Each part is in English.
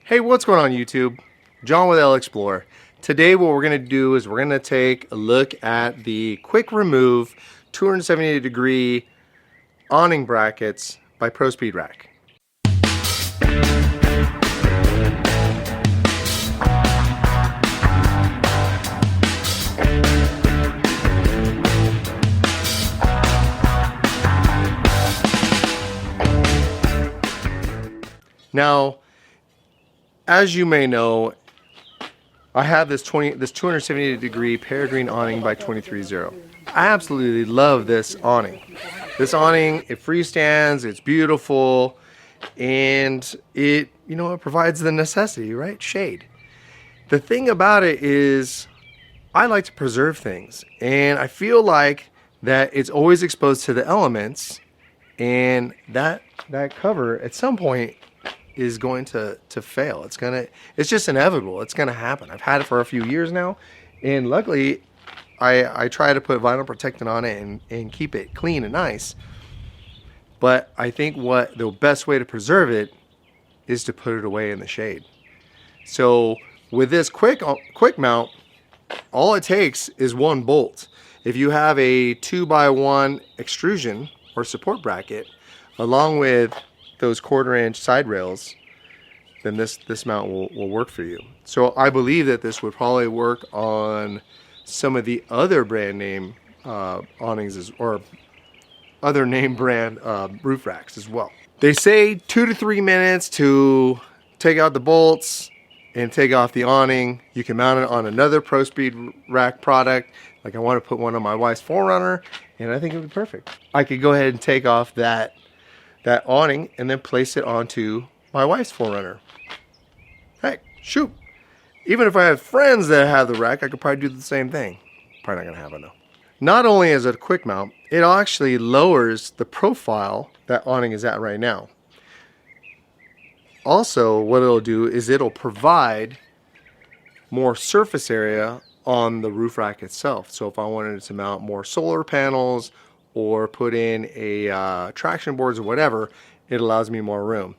Hey, what's going on YouTube? John with LXPlore. Today what we're going to do is we're going to take a look at the quick remove 270-degree awning brackets by Prospeedrack. Now, as you may know, I have this 270-degree peregrine awning by 230. I absolutely love this awning. This awning, it freestands, it's beautiful, and it provides the necessity, right? Shade. The thing about it is, I like to preserve things, and I feel like that it's always exposed to the elements, and that cover at some point is going to fail. It's just inevitable. It's gonna happen. I've had it for a few years now, and luckily I try to put vinyl protectant on it and keep it clean and nice. But I think what the best way to preserve it is to put it away in the shade. So with this quick mount, all it takes is one bolt. If you have a 2x1 extrusion or support bracket along with those 1/4 inch side rails, then this mount will work for you. So I believe that this would probably work on some of the other brand name awnings or other name brand roof racks as well. They say 2 to 3 minutes to take out the bolts and take off the awning. You can mount it on another Prospeedrack product. Like I want to put one on my wife's 4Runner, and I think it would be perfect. I could go ahead and take off that awning and then place it onto my wife's 4Runner. Heck, shoot. Even if I have friends that have the rack, I could probably do the same thing. Probably not gonna happen though. Not only is it a quick mount, it actually lowers the profile that awning is at right now. Also, what it'll do is it'll provide more surface area on the roof rack itself. So if I wanted to mount more solar panels or put in a traction boards or whatever, it allows me more room.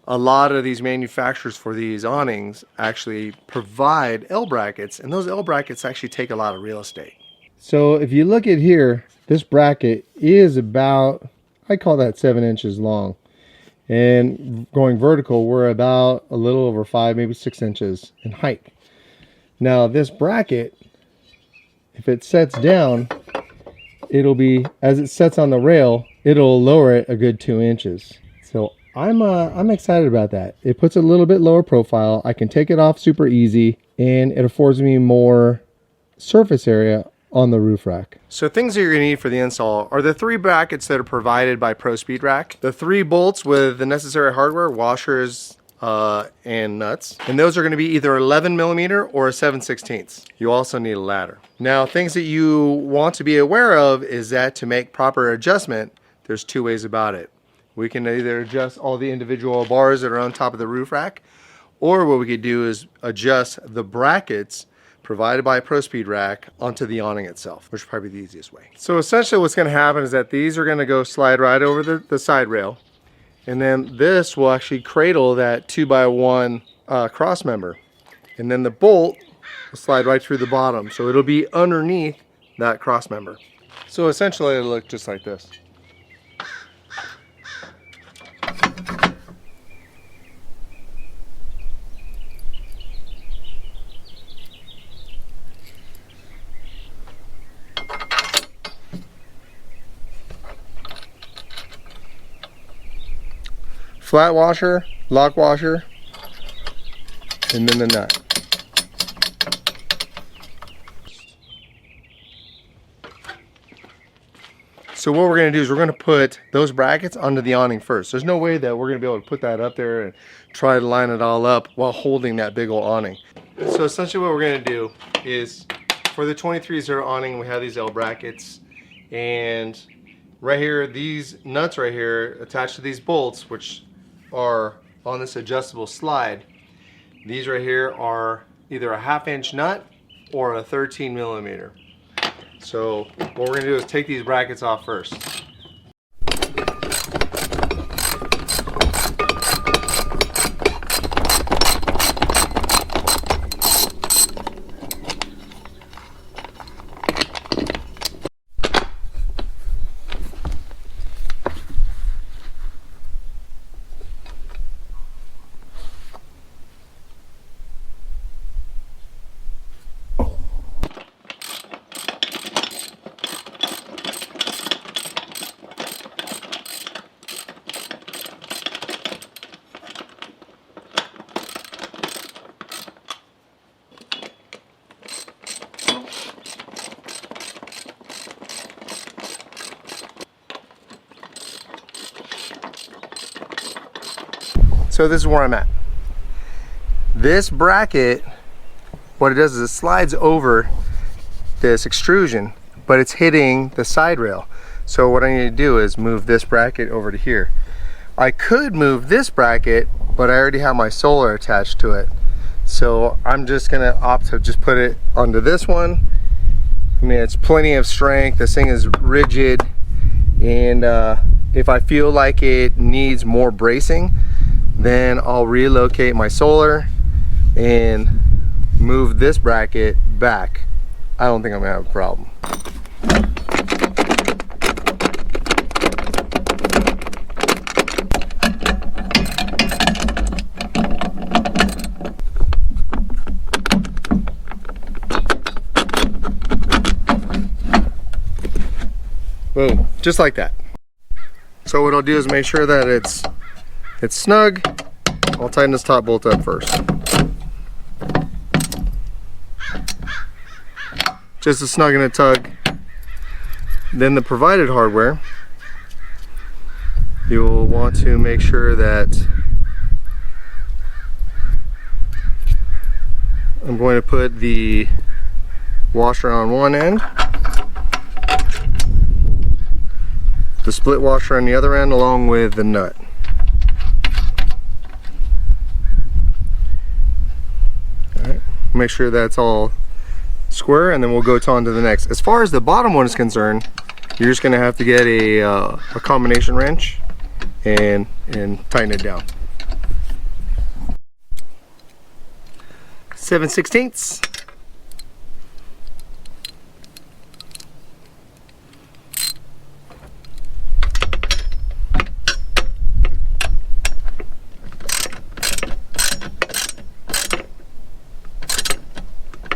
A lot of these manufacturers for these awnings actually provide L brackets, and those L brackets actually take a lot of real estate. So if you look at here, this bracket is about, I call that 7 inches long. And going vertical, we're about a little over 5, maybe 6 inches in height. Now this bracket, if it sets down, it'll be, as it sets on the rail, it'll lower it a good 2 inches. So I'm excited about that. It puts a little bit lower profile. I can take it off super easy, and it affords me more surface area on the roof rack. So things that you're going to need for the install are the 3 brackets that are provided by Prospeedrack, the 3 bolts with the necessary hardware, washers, and nuts, and those are going to be either 11mm or a 7/16. You also need a ladder. Now, things that you want to be aware of is that to make proper adjustment, there's 2 ways about it. We can either adjust all the individual bars that are on top of the roof rack, or what we could do is adjust the brackets provided by Prospeedrack onto the awning itself, which would probably be the easiest way. So essentially what's going to happen is that these are going to go slide right over the side rail, and then this will actually cradle that 2x1 cross member, and then the bolt will slide right through the bottom, so it'll be underneath that cross member. So essentially it'll look just like this. Flat washer, lock washer, and then the nut. So what we're going to do is we're going to put those brackets onto the awning first. There's no way that we're going to be able to put that up there and try to line it all up while holding that big old awning. So essentially what we're going to do is, for the 230 awning, we have these L brackets, and right here, these nuts right here attached to these bolts, which are on this adjustable slide. These right here are either a 1/2 inch nut or a 13mm. So what we're going to do is take these brackets off first. So this is where I'm at. This bracket, what it does is it slides over this extrusion, but it's hitting the side rail. So what I need to do is move this bracket over to here. I could move this bracket, but I already have my solar attached to it. So I'm just gonna opt to just put it onto this one. I mean, it's plenty of strength. This thing is rigid, and if I feel like it needs more bracing, then I'll relocate my solar and move this bracket back. I don't think I'm gonna have a problem. Boom, just like that. So what I'll do is make sure that it's snug. I'll tighten this top bolt up first. Just a snug and a tug. Then the provided hardware, you'll want to make sure that I'm going to put the washer on one end, the split washer on the other end, along with the nut. Alright, make sure that's all square, and then we'll go on to the next. As far as the bottom one is concerned, you're just going to have to get a combination wrench and tighten it down. 7/16.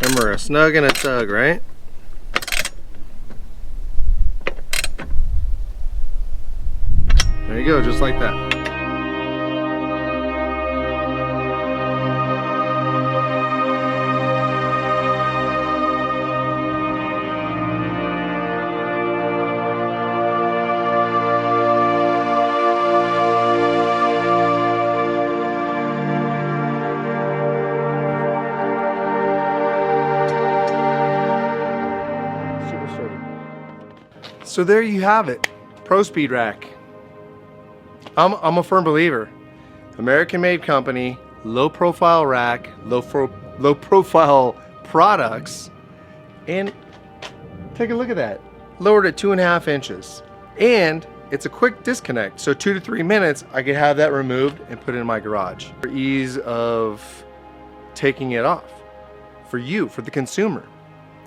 Remember, a snug and a tug, right? There you go, just like that. So there you have it, Prospeedrack. I'm a firm believer. American-made company, low-profile rack, low-profile products, and take a look at that. Lowered at 2.5 inches, and it's a quick disconnect. So 2 to 3 minutes, I could have that removed and put it in my garage. For ease of taking it off, for you, for the consumer.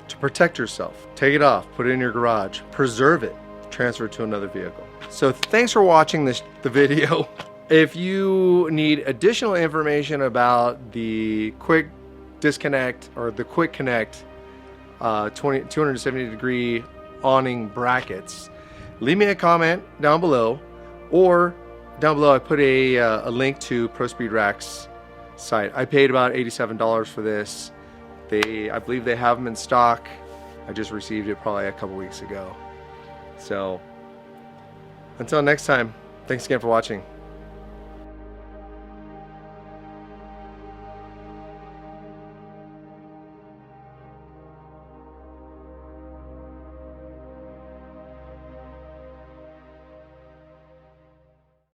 To protect yourself, take it off, put it in your garage, preserve it, transfer it to another vehicle. So thanks for watching the video. If you need additional information about the quick disconnect or the quick connect 270 degree awning brackets, leave me a comment down below, or down below I put a link to Prospeedrack's site. I paid about $87 for this. I believe they have them in stock. I just received it probably a couple weeks ago. So until next time, thanks again for watching.